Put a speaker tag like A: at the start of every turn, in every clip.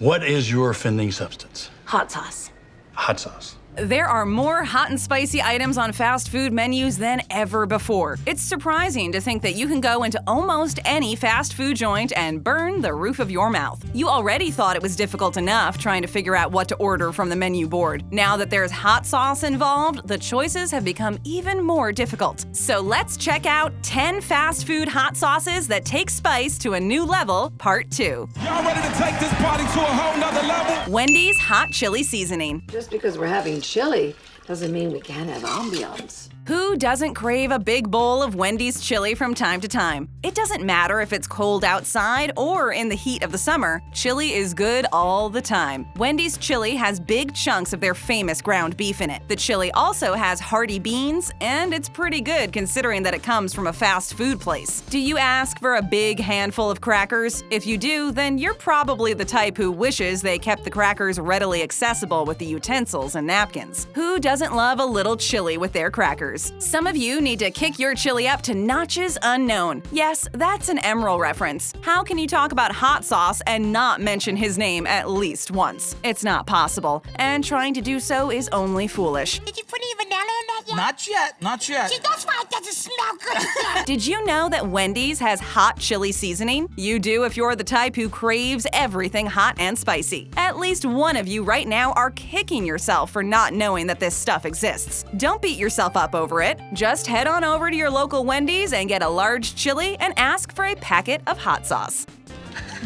A: What is your offending substance?
B: Hot sauce.
A: Hot sauce.
C: There are more hot and spicy items on fast food menus than ever before. It's surprising to think that you can go into almost any fast food joint and burn the roof of your mouth. You already thought it was difficult enough trying to figure out what to order from the menu board. Now that there's hot sauce involved, the choices have become even more difficult. So let's check out 10 fast food hot sauces that take spice to a new level, Part 2.
D: Y'all ready to take this party to a whole nother level?
C: Wendy's hot chili seasoning.
B: Just because we're having chili doesn't mean we can't have ambiance.
C: Who doesn't crave a big bowl of Wendy's chili from time to time? It doesn't matter if it's cold outside or in the heat of the summer, chili is good all the time. Wendy's chili has big chunks of their famous ground beef in it. The chili also has hearty beans, and it's pretty good considering that it comes from a fast food place. Do you ask for a big handful of crackers? If you do, then you're probably the type who wishes they kept the crackers readily accessible with the utensils and napkins. Who doesn't love a little chili with their crackers? Some of you need to kick your chili up to notches unknown. Yes, that's an Emerald reference. How can you talk about hot sauce and not mention his name at least once? It's not possible, and trying to do so is only foolish.
E: Did you put any vanilla in that yet?
D: Not yet.
E: See, that's why it doesn't smell good yet.
C: Did you know that Wendy's has hot chili seasoning? You do if you're the type who craves everything hot and spicy. At least one of you right now are kicking yourself for not knowing that this stuff exists. Don't beat yourself up over it. Just head on over to your local Wendy's and get a large chili and ask for a packet of hot sauce.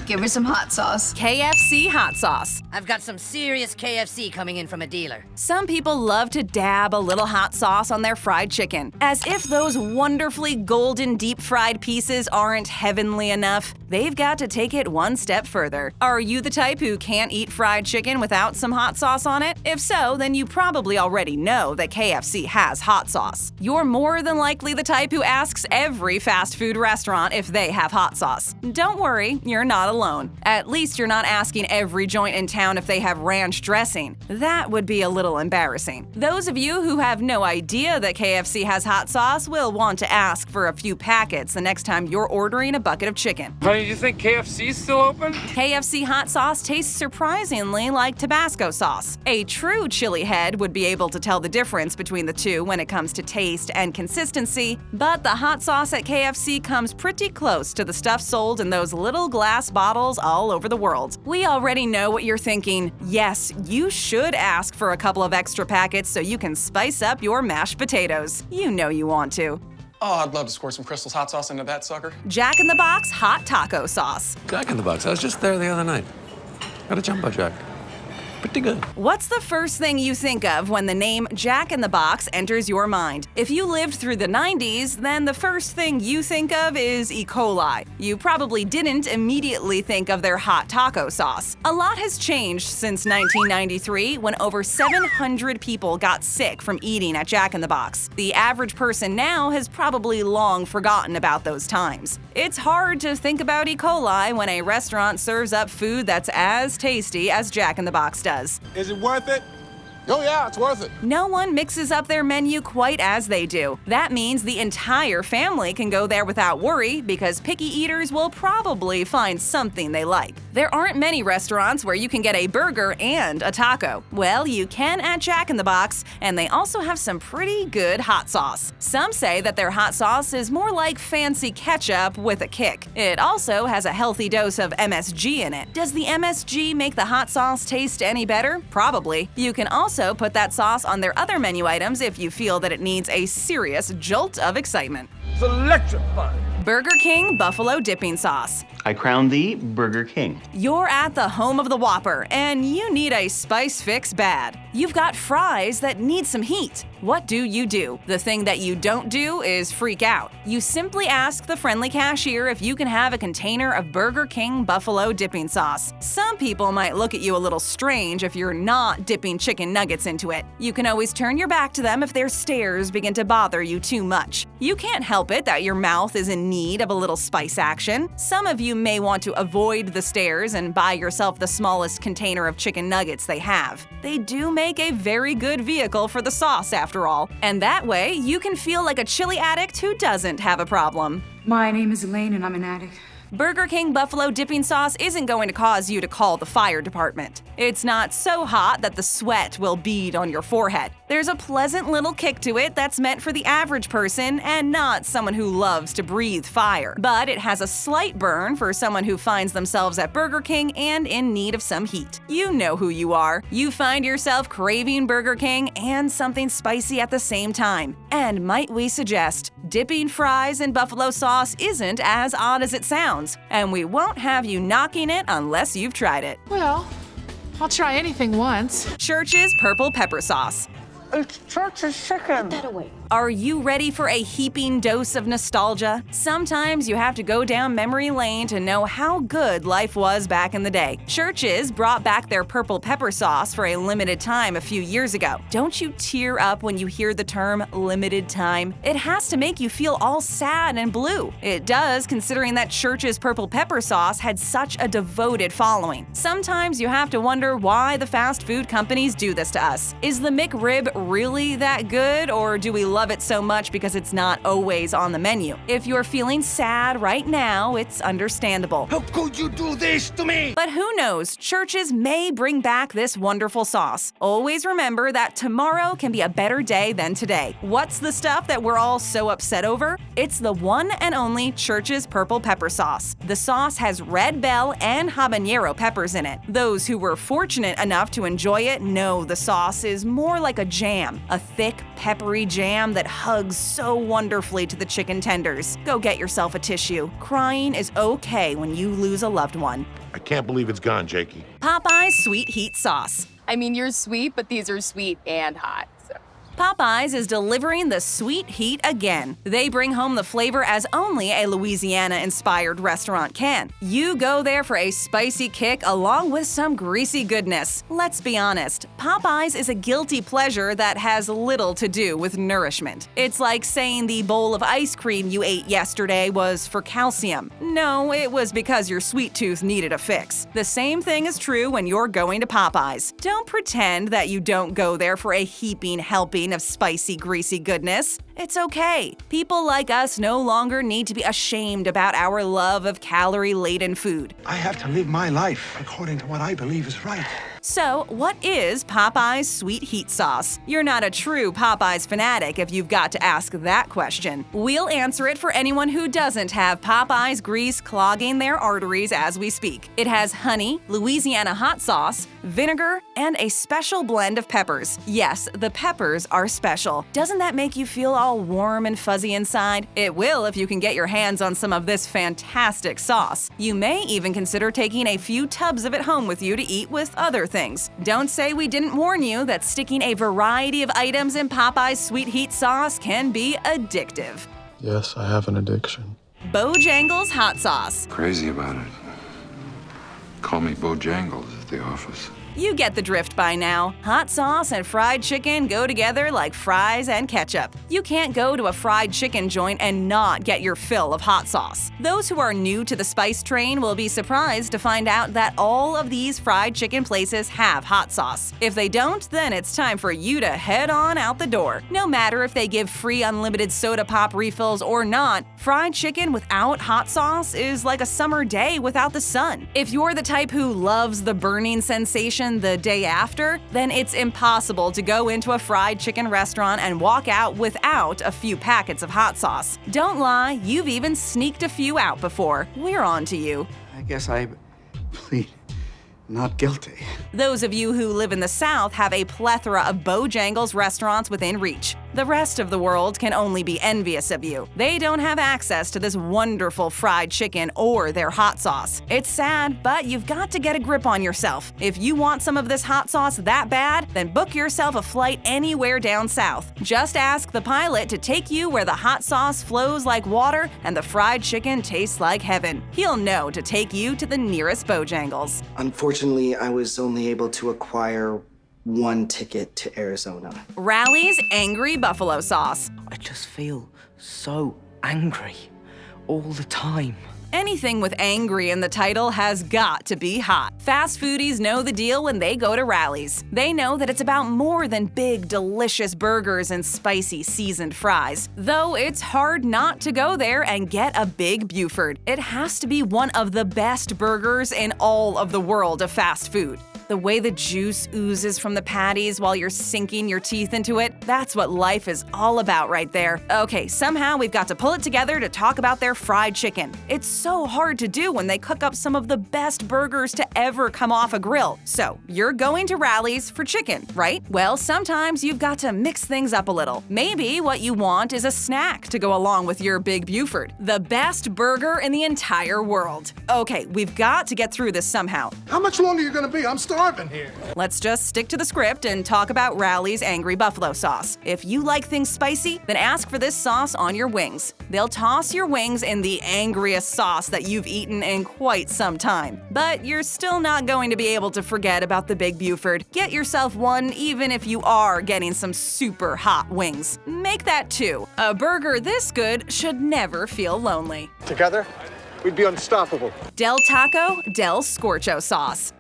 F: Give me some hot sauce.
C: KFC Hot Sauce.
G: I've got some serious KFC coming in from a dealer.
C: Some people love to dab a little hot sauce on their fried chicken. As if those wonderfully golden deep-fried pieces aren't heavenly enough, they've got to take it one step further. Are you the type who can't eat fried chicken without some hot sauce on it? If so, then you probably already know that KFC has hot sauce. You're more than likely the type who asks every fast food restaurant if they have hot sauce. Don't worry, you're not alone. At least you're not asking every joint in town if they have ranch dressing. That would be a little embarrassing. Those of you who have no idea that KFC has hot sauce will want to ask for a few packets the next time you're ordering a bucket of chicken.
H: Honey, do you think KFC's still open?
C: KFC hot sauce tastes surprisingly like Tabasco sauce. A true chili head would be able to tell the difference between the two when it comes to taste and consistency, but the hot sauce at KFC comes pretty close to the stuff sold in those little glass bottles all over the world. We already know what you're thinking. Yes, you should ask for a couple of extra packets so you can spice up your mashed potatoes. You know you want to.
I: Oh, I'd love to squirt some Crystal's hot sauce into that sucker.
C: Jack in the Box hot taco sauce.
J: Jack in the Box. I was just there the other night. Got a jumbo jack. Pretty good.
C: What's the first thing you think of when the name Jack in the Box enters your mind? If you lived through the 90s, then the first thing you think of is E. coli. You probably didn't immediately think of their hot taco sauce. A lot has changed since 1993 when over 700 people got sick from eating at Jack in the Box. The average person now has probably long forgotten about those times. It's hard to think about E. coli when a restaurant serves up food that's as tasty as Jack in the Box does.
D: Is it worth it? Oh yeah, it's worth it.
C: No one mixes up their menu quite as they do. That means the entire family can go there without worry because picky eaters will probably find something they like. There aren't many restaurants where you can get a burger and a taco. Well, you can at Jack in the Box, and they also have some pretty good hot sauce. Some say that their hot sauce is more like fancy ketchup with a kick. It also has a healthy dose of MSG in it. Does the MSG make the hot sauce taste any better? Probably. You can also put that sauce on their other menu items if you feel that it needs a serious jolt of excitement.
D: It's electrifying.
C: Burger King Buffalo Dipping Sauce.
K: I crown thee Burger King.
C: You're at the home of the Whopper, and you need a spice fix bad. You've got fries that need some heat. What do? The thing that you don't do is freak out. You simply ask the friendly cashier if you can have a container of Burger King Buffalo Dipping Sauce. Some people might look at you a little strange if you're not dipping chicken nuggets into it. You can always turn your back to them if their stares begin to bother you too much. You can't help it that your mouth is in need of a little spice action. Some of you may want to avoid the stares and buy yourself the smallest container of chicken nuggets they have. They do make a very good vehicle for the sauce after all, and that way you can feel like a chili addict who doesn't have a problem.
F: My name is Elaine and I'm an addict.
C: Burger King Buffalo Dipping Sauce isn't going to cause you to call the fire department. It's not so hot that the sweat will bead on your forehead. There's a pleasant little kick to it that's meant for the average person and not someone who loves to breathe fire. But it has a slight burn for someone who finds themselves at Burger King and in need of some heat. You know who you are. You find yourself craving Burger King and something spicy at the same time. And might we suggest, dipping fries in buffalo sauce isn't as odd as it sounds, and we won't have you knocking it unless you've tried it.
L: Well, I'll try anything once.
C: Church's Purple Pepper Sauce.
E: It's Church's chicken.
B: Put that away.
C: Are you ready for a heaping dose of nostalgia? Sometimes you have to go down memory lane to know how good life was back in the day. Church's brought back their purple pepper sauce for a limited time a few years ago. Don't you tear up when you hear the term limited time? It has to make you feel all sad and blue. It does, considering that Church's purple pepper sauce had such a devoted following. Sometimes you have to wonder why the fast food companies do this to us. Is the McRib really that good, or do we love it so much because it's not always on the menu? If you're feeling sad right now, it's understandable.
D: How could you do this to me?
C: But who knows, Church's may bring back this wonderful sauce. Always remember that tomorrow can be a better day than today. What's the stuff that we're all so upset over? It's the one and only Church's Purple Pepper Sauce. The sauce has red bell and habanero peppers in it. Those who were fortunate enough to enjoy it know the sauce is more like a jam, a thick, peppery jam that hugs so wonderfully to the chicken tenders. Go get yourself a tissue. Crying is okay when you lose a loved one.
M: I can't believe it's gone, Jakey.
C: Popeyes Sweet Heat Sauce.
N: I mean, you're sweet, but these are sweet and hot.
C: Popeyes is delivering the sweet heat again. They bring home the flavor as only a Louisiana-inspired restaurant can. You go there for a spicy kick along with some greasy goodness. Let's be honest, Popeyes is a guilty pleasure that has little to do with nourishment. It's like saying the bowl of ice cream you ate yesterday was for calcium. No, it was because your sweet tooth needed a fix. The same thing is true when you're going to Popeyes. Don't pretend that you don't go there for a heaping helping of spicy, greasy goodness. It's okay. People like us no longer need to be ashamed about our love of calorie-laden food.
O: I have to live my life according to what I believe is right.
C: So, what is Popeyes Sweet Heat Sauce? You're not a true Popeyes fanatic if you've got to ask that question. We'll answer it for anyone who doesn't have Popeyes grease clogging their arteries as we speak. It has honey, Louisiana hot sauce, vinegar, and a special blend of peppers. Yes, the peppers are special. Doesn't that make you feel all warm and fuzzy inside? It will if you can get your hands on some of this fantastic sauce. You may even consider taking a few tubs of it home with you to eat with other things. Don't say we didn't warn you that sticking a variety of items in Popeyes Sweet Heat Sauce can be addictive.
A: Yes, I have an addiction.
C: Bojangle's Hot Sauce.
J: Crazy about it. Call me Bojangles at the office.
C: You get the drift by now. Hot sauce and fried chicken go together like fries and ketchup. You can't go to a fried chicken joint and not get your fill of hot sauce. Those who are new to the spice train will be surprised to find out that all of these fried chicken places have hot sauce. If they don't, then it's time for you to head on out the door. No matter if they give free unlimited soda pop refills or not, fried chicken without hot sauce is like a summer day without the sun. If you're the type who loves the burning sensation the day after, then it's impossible to go into a fried chicken restaurant and walk out without a few packets of hot sauce. Don't lie, you've even sneaked a few out before. We're on to you.
O: I guess I plead not guilty.
C: Those of you who live in the South have a plethora of Bojangles restaurants within reach. The rest of the world can only be envious of you. They don't have access to this wonderful fried chicken or their hot sauce. It's sad, but you've got to get a grip on yourself. If you want some of this hot sauce that bad, then book yourself a flight anywhere down south. Just ask the pilot to take you where the hot sauce flows like water and the fried chicken tastes like heaven. He'll know to take you to the nearest Bojangles.
P: Unfortunately, I was only able to acquire one ticket to Arizona.
C: Rally's Angry Buffalo Sauce.
P: I just feel so angry all the time.
C: Anything with angry in the title has got to be hot. Fast foodies know the deal when they go to Rally's. They know that it's about more than big, delicious burgers and spicy seasoned fries. Though it's hard not to go there and get a Big Buford. It has to be one of the best burgers in all of the world of fast food. The way the juice oozes from the patties while you're sinking your teeth into it, that's what life is all about right there. Okay, somehow we've got to pull it together to talk about their fried chicken. It's so hard to do when they cook up some of the best burgers to ever come off a grill. So, you're going to Rally's for chicken, right? Well, sometimes you've got to mix things up a little. Maybe what you want is a snack to go along with your Big Buford, the best burger in the entire world. Okay, we've got to get through this somehow.
D: How much longer are you gonna be? I'm starving here.
C: Let's just stick to the script and talk about Rally's Angry Buffalo Sauce. If you like things spicy, then ask for this sauce on your wings. They'll toss your wings in the angriest sauce that you've eaten in quite some time. But you're still not going to be able to forget about the Big Buford. Get yourself one even if you are getting some super hot wings. Make that two. A burger this good should never feel lonely.
D: Together, we'd be unstoppable.
C: Del Taco, Del Scorcho Sauce.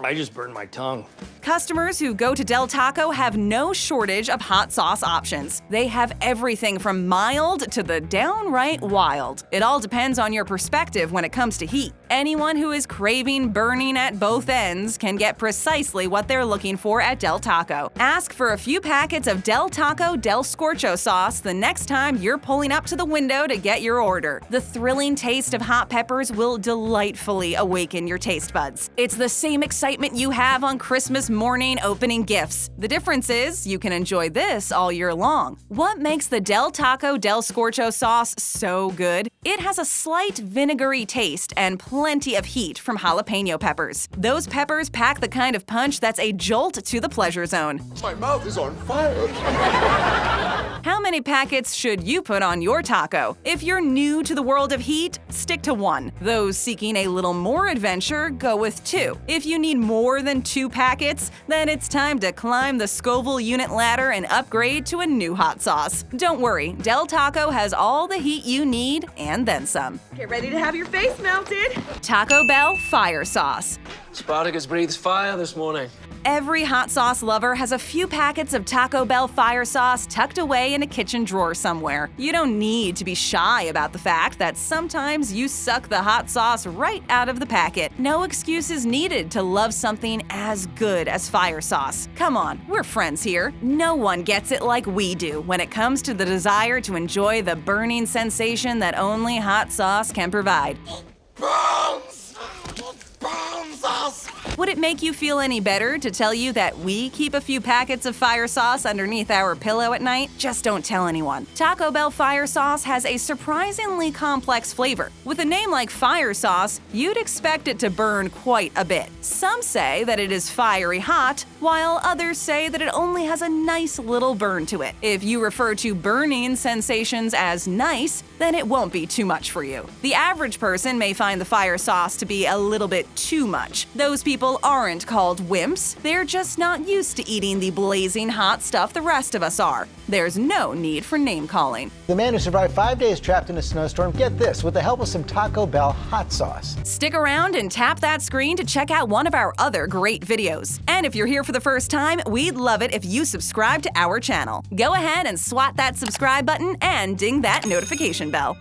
D: I just burned my tongue.
C: Customers who go to Del Taco have no shortage of hot sauce options. They have everything from mild to the downright wild. It all depends on your perspective when it comes to heat. Anyone who is craving burning at both ends can get precisely what they're looking for at Del Taco. Ask for a few packets of Del Taco Del Scorcho sauce the next time you're pulling up to the window to get your order. The thrilling taste of hot peppers will delightfully awaken your taste buds. It's the same excitement you have on Christmas morning opening gifts. The difference is you can enjoy this all year long. What makes the Del Taco Del Scorcho sauce so good? It has a slight vinegary taste and plenty of heat from jalapeno peppers. Those peppers pack the kind of punch that's a jolt to the pleasure zone.
D: My mouth is on fire.
C: How many packets should you put on your taco? If you're new to the world of heat, stick to one. Those seeking a little more adventure, go with two. If you need more than 2 packets, then it's time to climb the Scoville unit ladder and upgrade to a new hot sauce. Don't worry, Del Taco has all the heat you need and then some.
Q: Get ready to have your face melted.
C: Taco Bell Fire Sauce.
H: Spartacus breathes fire this morning.
C: Every hot sauce lover has a few packets of Taco Bell Fire Sauce tucked away in a kitchen drawer somewhere. You don't need to be shy about the fact that sometimes you suck the hot sauce right out of the packet. No excuses needed to love something as good as fire sauce. Come on, we're friends here. No one gets it like we do when it comes to the desire to enjoy the burning sensation that only hot sauce can provide. Would it make you feel any better to tell you that we keep a few packets of fire sauce underneath our pillow at night? Just don't tell anyone. Taco Bell Fire Sauce has a surprisingly complex flavor. With a name like fire sauce, you'd expect it to burn quite a bit. Some say that it is fiery hot, while others say that it only has a nice little burn to it. If you refer to burning sensations as nice, then it won't be too much for you. The average person may find the fire sauce to be a little bit too much. Those people aren't called wimps, they're just not used to eating the blazing hot stuff the rest of us are. There's no need for name-calling.
R: The man who survived 5 days trapped in a snowstorm, get this, with the help of some Taco Bell hot sauce.
C: Stick around and tap that screen to check out one of our other great videos. And if you're here for the first time, we'd love it if you subscribe to our channel. Go ahead and swat that subscribe button and ding that notification bell.